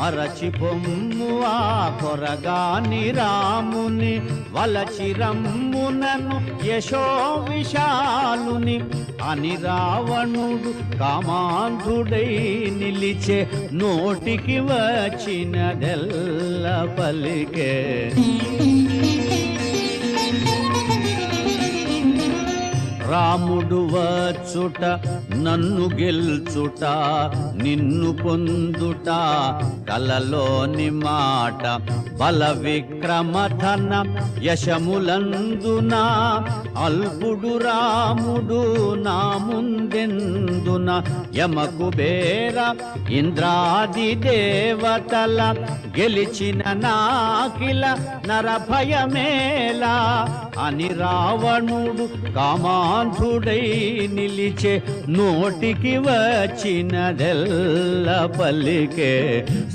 మరచి పొమ్ము ఆ కొరగాని రాముని వలచిరమ్మునను యశో విశాలుని అని రావణుడు కామాంధుడై నిలిచే నోటికి వచ్చినదెల్ల పలికే. రాముడు వచ్చుట నన్ను గెల్చుట నిన్ను పొందుట కలలోని మాట బల విక్రమధన యశములందున అల్పుడు రాముడు నా ముందెందున యమకుబేర ఇంద్రాది దేవతల గెలిచిన నాకిల నరభయమేలా అని రావణుడు కామాంధుడై నిలిచే నోటికి వచ్చినదెల్ల పలికే.